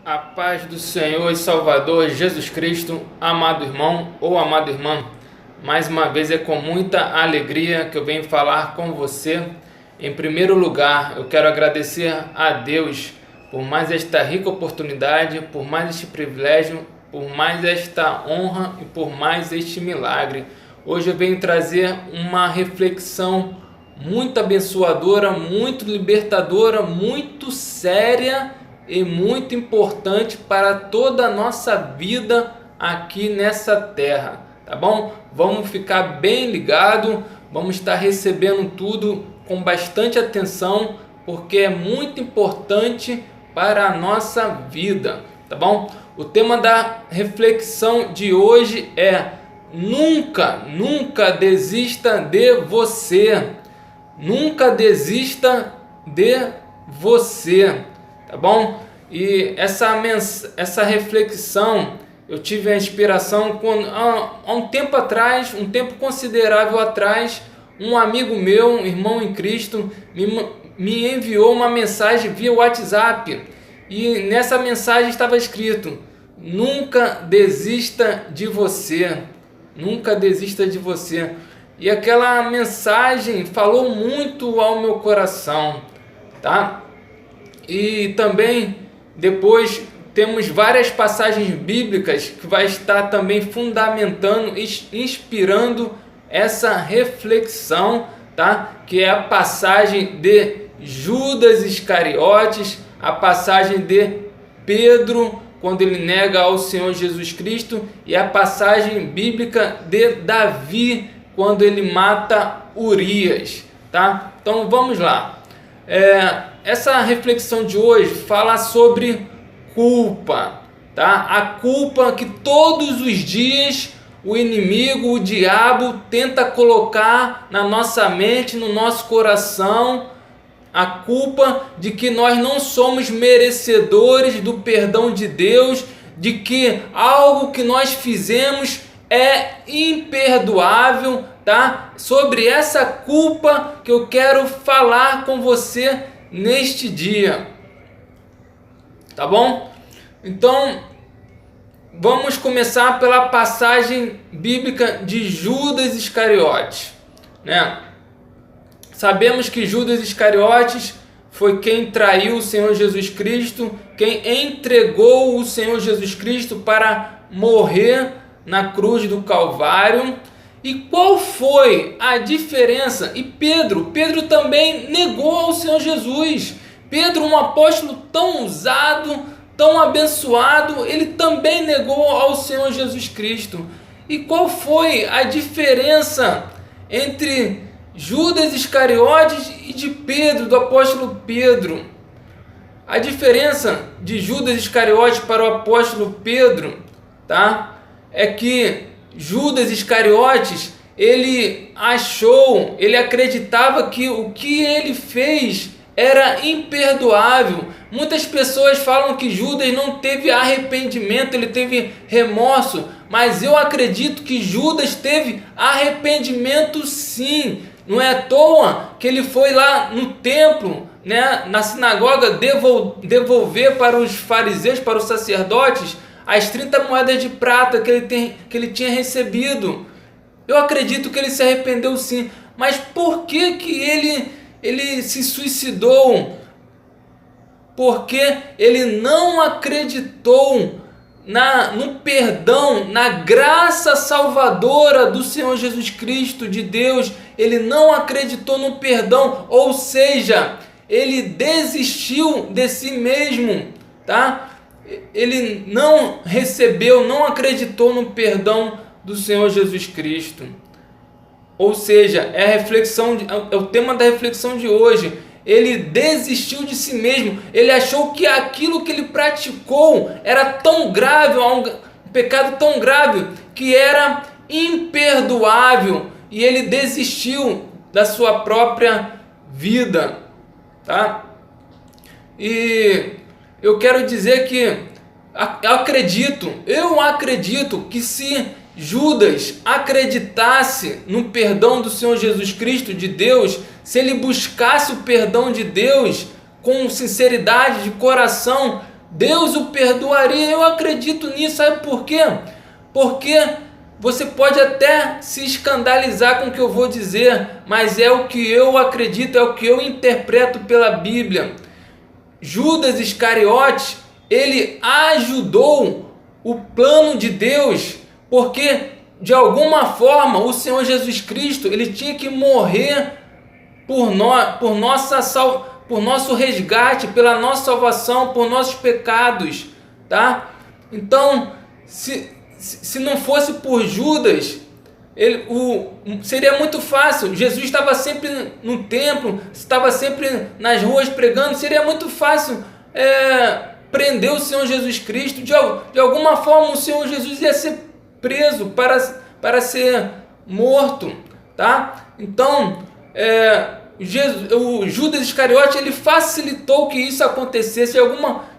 A paz do Senhor e Salvador Jesus Cristo, amado irmão ou amada irmã. Mais uma vez é com muita alegria que eu venho falar com você. Em primeiro lugar, eu quero agradecer a Deus por mais esta rica oportunidade, por mais este privilégio, por mais esta honra e por mais este milagre. Hoje eu venho trazer uma reflexão muito abençoadora, muito libertadora, muito séria e muito importante para toda a nossa vida aqui nessa terra, tá bom? Vamos ficar bem ligado, vamos estar recebendo tudo com bastante atenção, porque é muito importante para a nossa vida, tá bom? O tema da reflexão de hoje é: nunca desista de você. Nunca desista de você, tá bom? E essa reflexão eu tive a inspiração quando há um tempo atrás, um tempo considerável atrás, um amigo meu, um irmão em Cristo, me enviou uma mensagem via WhatsApp, e nessa mensagem estava escrito: nunca desista de você, nunca desista de você. E aquela mensagem falou muito ao meu coração, tá? E também depois temos várias passagens bíblicas que vai estar também fundamentando, inspirando essa reflexão, tá? Que é a passagem de Judas Iscariotes, a passagem de Pedro quando ele nega ao Senhor Jesus Cristo, e a passagem bíblica de Davi quando ele mata Urias, tá? Então vamos lá. Essa reflexão de hoje fala sobre culpa, tá? A culpa que todos os dias o inimigo, o diabo, tenta colocar na nossa mente, no nosso coração, a culpa de que nós não somos merecedores do perdão de Deus, de que algo que nós fizemos é imperdoável, tá? Sobre essa culpa que eu quero falar com você neste dia, tá bom? Então, vamos começar pela passagem bíblica de Judas Iscariotes, né? Sabemos que Judas Iscariotes foi quem traiu o Senhor Jesus Cristo, quem entregou o Senhor Jesus Cristo para morrer na cruz do Calvário. E qual foi a diferença? E Pedro também negou ao Senhor Jesus. Pedro, um apóstolo tão usado, tão abençoado, ele também negou ao Senhor Jesus Cristo. E qual foi a diferença entre Judas Iscariotes e de Pedro, do apóstolo Pedro? A diferença de Judas Iscariotes para o apóstolo Pedro, tá? É que Judas Iscariotes, ele acreditava que o que ele fez era imperdoável. Muitas pessoas falam que Judas não teve arrependimento, ele teve remorso, mas eu acredito que Judas teve arrependimento sim. Não é à toa que ele foi lá no templo, né, na sinagoga, devolver para os fariseus, para os sacerdotes, as 30 moedas de prata que ele tinha recebido. Eu acredito que ele se arrependeu sim. Mas por que ele se suicidou? Porque ele não acreditou no perdão, na graça salvadora do Senhor Jesus Cristo, de Deus. Ele não acreditou no perdão, ou seja, ele desistiu de si mesmo, tá? Ele não recebeu, não acreditou no perdão do Senhor Jesus Cristo. Ou seja, é o tema da reflexão de hoje. Ele desistiu de si mesmo. Ele achou que aquilo que ele praticou era tão grave, um pecado tão grave, que era imperdoável, e ele desistiu da sua própria vida, tá? E eu quero dizer que eu acredito que se Judas acreditasse no perdão do Senhor Jesus Cristo, de Deus, se ele buscasse o perdão de Deus com sinceridade de coração, Deus o perdoaria. Eu acredito nisso, sabe por quê? Porque você pode até se escandalizar com o que eu vou dizer, mas é o que eu acredito, é o que eu interpreto pela Bíblia. Judas Iscariotes, ele ajudou o plano de Deus, porque de alguma forma o Senhor Jesus Cristo, ele tinha que morrer por nosso resgate, pela nossa salvação, por nossos pecados, tá? Então, se não fosse por Judas, seria muito fácil. Jesus estava sempre no templo, estava sempre nas ruas pregando, seria muito fácil prender o Senhor Jesus Cristo. De alguma forma o Senhor Jesus ia ser preso para ser morto, tá? Então, o Judas Iscariote, ele facilitou que isso acontecesse.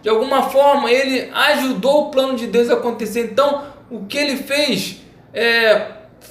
De alguma forma ele ajudou o plano de Deus a acontecer. Então o que ele fez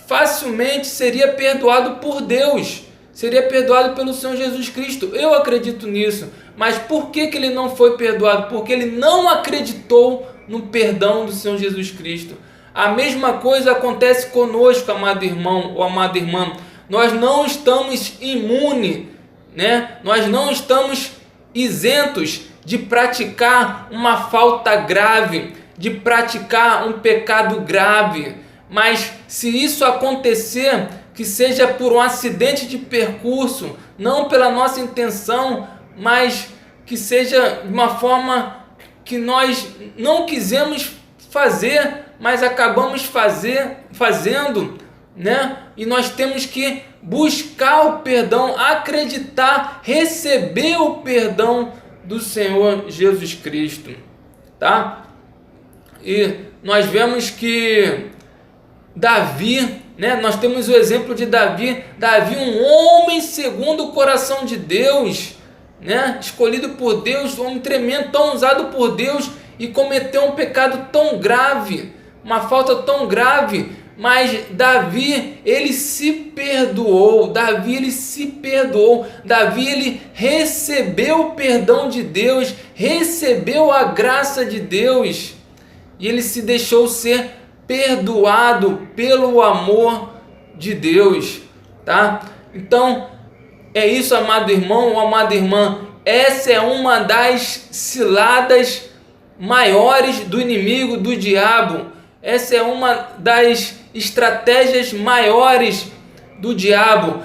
facilmente seria perdoado por Deus, seria perdoado pelo Senhor Jesus Cristo. Eu acredito nisso. Mas por que ele não foi perdoado? Porque ele não acreditou no perdão do Senhor Jesus Cristo. A mesma coisa acontece conosco, amado irmão ou amada irmã. Nós não estamos imunes, né? Nós não estamos isentos de praticar uma falta grave, de praticar um pecado grave. Mas se isso acontecer, que seja por um acidente de percurso, não pela nossa intenção, mas que seja de uma forma que nós não quisemos fazer, mas acabamos fazendo, né? E nós temos que buscar o perdão, acreditar, receber o perdão do Senhor Jesus Cristo, tá? E nós vemos que Davi, né? Nós temos o exemplo de Davi, um homem segundo o coração de Deus, né? Escolhido por Deus, um homem tremendo, tão usado por Deus, e cometeu um pecado tão grave, uma falta tão grave. Mas Davi, ele se perdoou. Davi, ele recebeu o perdão de Deus, recebeu a graça de Deus, e ele se deixou ser perdoado pelo amor de Deus, tá? Então, é isso, amado irmão ou amada irmã. Essa é uma das ciladas maiores do inimigo, do diabo. Essa é uma das estratégias maiores do diabo.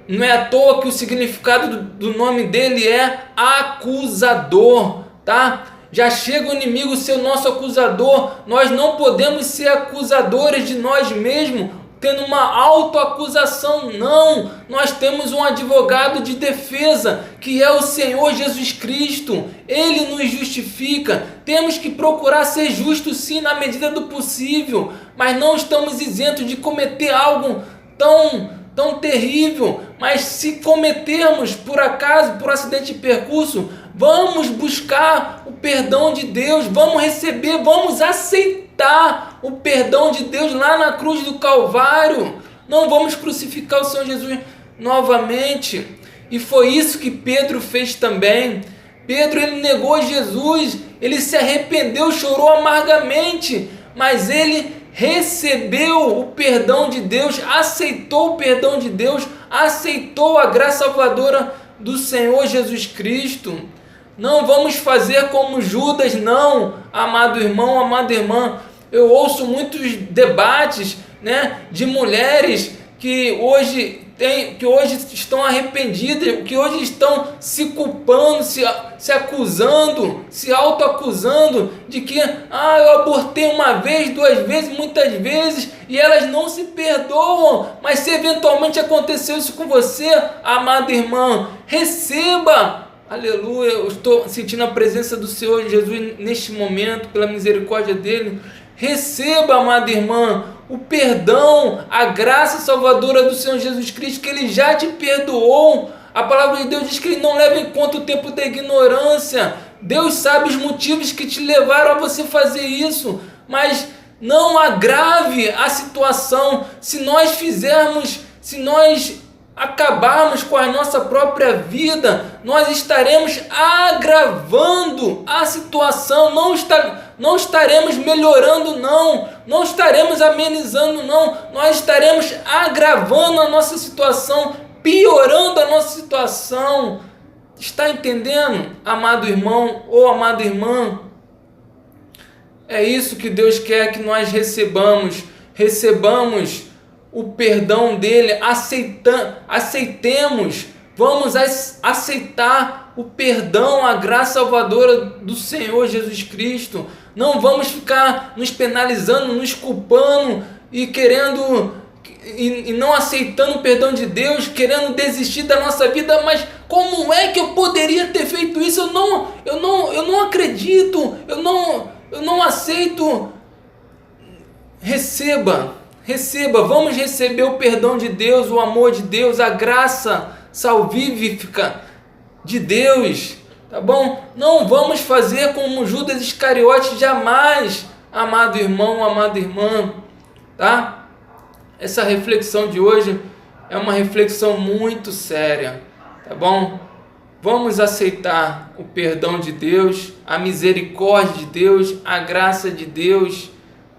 Não é à toa que o significado do nome dele é acusador, tá? Já chega o inimigo ser o nosso acusador. Nós não podemos ser acusadores de nós mesmos, tendo uma autoacusação. Não, nós temos um advogado de defesa, que é o Senhor Jesus Cristo. Ele nos justifica. Temos que procurar ser justos, sim, na medida do possível, mas não estamos isentos de cometer algo tão terrível. Mas se cometermos por acaso, por acidente de percurso, vamos buscar o perdão de Deus, vamos receber, vamos aceitar o perdão de Deus lá na cruz do Calvário. Não vamos crucificar o Senhor Jesus novamente. E foi isso que Pedro fez também. Pedro, ele negou Jesus, ele se arrependeu, chorou amargamente, mas ele recebeu o perdão de Deus, aceitou o perdão de Deus, aceitou a graça salvadora do Senhor Jesus Cristo. Não vamos fazer como Judas, não, amado irmão, amada irmã. Eu ouço muitos debates, né, de mulheres que hoje estão arrependidas, que hoje estão se culpando, se acusando, se autoacusando de que eu abortei uma vez, duas vezes, muitas vezes, e elas não se perdoam. Mas se eventualmente aconteceu isso com você, amada irmã, receba. Aleluia, eu estou sentindo a presença do Senhor Jesus neste momento, pela misericórdia dele. Receba, amada irmã, o perdão, a graça salvadora do Senhor Jesus Cristo, que ele já te perdoou. A palavra de Deus diz que ele não leva em conta o tempo da ignorância. Deus sabe os motivos que te levaram a você fazer isso, mas não agrave a situação. Se nós acabarmos com a nossa própria vida, nós estaremos agravando a situação, não estaremos melhorando, não estaremos amenizando, nós estaremos agravando a nossa situação, piorando a nossa situação. Está entendendo, amado irmão ou amada irmã? É isso que Deus quer que nós recebamos o perdão dele, aceitemos, vamos aceitar o perdão, a graça salvadora do Senhor Jesus Cristo. Não vamos ficar nos penalizando, nos culpando e querendo e não aceitando o perdão de Deus, querendo desistir da nossa vida. Mas como é que eu poderia ter feito isso? Eu não acredito, eu não aceito. Receba, vamos receber o perdão de Deus, o amor de Deus, a graça salvífica de Deus, tá bom? Não vamos fazer como Judas Iscariote, jamais, amado irmão, amada irmã, tá? Essa reflexão de hoje é uma reflexão muito séria, tá bom? Vamos aceitar o perdão de Deus, a misericórdia de Deus, a graça de Deus,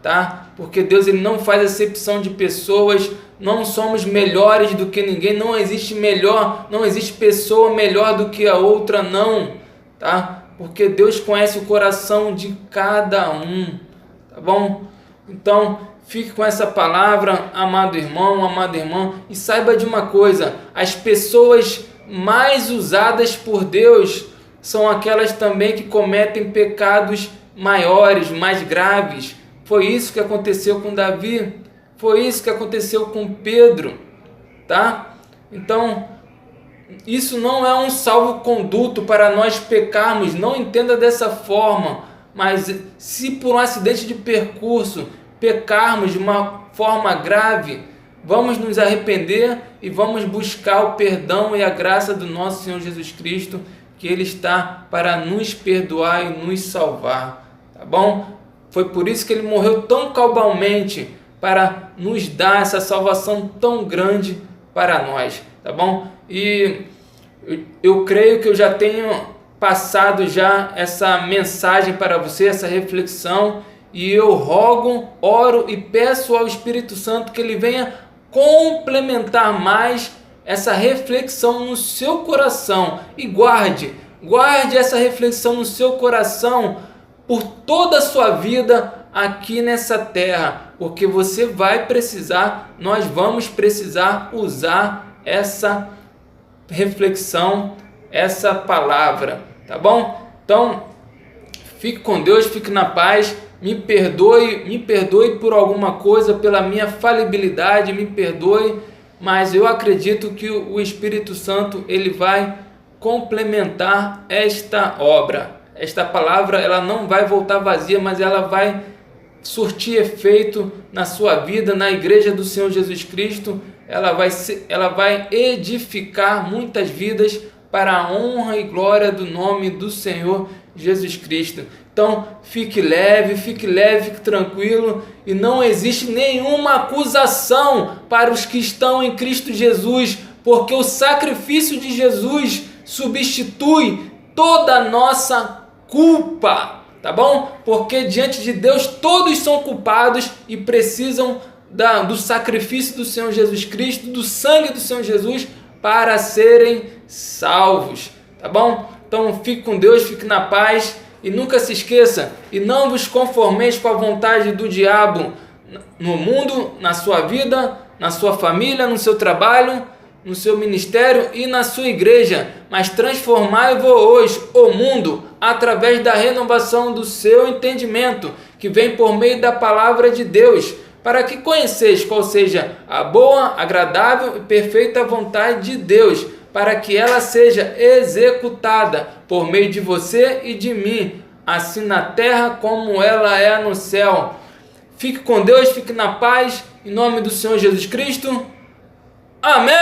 tá? Porque Deus, ele não faz acepção de pessoas, não somos melhores do que ninguém, não existe pessoa melhor do que a outra, não, tá? Porque Deus conhece o coração de cada um, tá bom? Então, fique com essa palavra, amado irmão, amada irmã, e saiba de uma coisa: as pessoas mais usadas por Deus são aquelas também que cometem pecados maiores, mais graves. Foi isso que aconteceu com Davi, foi isso que aconteceu com Pedro, tá? Então, isso não é um salvo-conduto para nós pecarmos, não entenda dessa forma, mas se por um acidente de percurso pecarmos de uma forma grave, vamos nos arrepender e vamos buscar o perdão e a graça do nosso Senhor Jesus Cristo, que Ele está para nos perdoar e nos salvar, tá bom? Foi por isso que Ele morreu tão cabalmente, para nos dar essa salvação tão grande para nós, tá bom? E eu creio que eu já tenho passado já essa mensagem para você, essa reflexão, e eu rogo, oro e peço ao Espírito Santo que Ele venha complementar mais essa reflexão no seu coração, e guarde essa reflexão no seu coração por toda a sua vida aqui nessa terra, porque você vai precisar, nós vamos precisar usar essa reflexão, essa palavra, tá bom? Então, fique com Deus, fique na paz, me perdoe por alguma coisa, pela minha falibilidade, me perdoe, mas eu acredito que o Espírito Santo, ele vai complementar esta obra. Esta palavra, ela não vai voltar vazia, mas ela vai surtir efeito na sua vida, na igreja do Senhor Jesus Cristo. Ela vai edificar muitas vidas para a honra e glória do nome do Senhor Jesus Cristo. Então, fique leve, fique tranquilo, e não existe nenhuma acusação para os que estão em Cristo Jesus, porque o sacrifício de Jesus substitui toda a nossa culpa, tá bom? Porque diante de Deus todos são culpados e precisam do sacrifício do Senhor Jesus Cristo, do sangue do Senhor Jesus, para serem salvos, tá bom? Então fique com Deus, fique na paz, e nunca se esqueça, e não vos conformeis com a vontade do diabo no mundo, na sua vida, na sua família, no seu trabalho, no seu ministério e na sua igreja, mas transformai-vos o mundo através da renovação do seu entendimento, que vem por meio da palavra de Deus, para que conheceis qual seja a boa, agradável e perfeita vontade de Deus, para que ela seja executada por meio de você e de mim, assim na terra como ela é no céu. Fique com Deus, fique na paz, em nome do Senhor Jesus Cristo. Amém!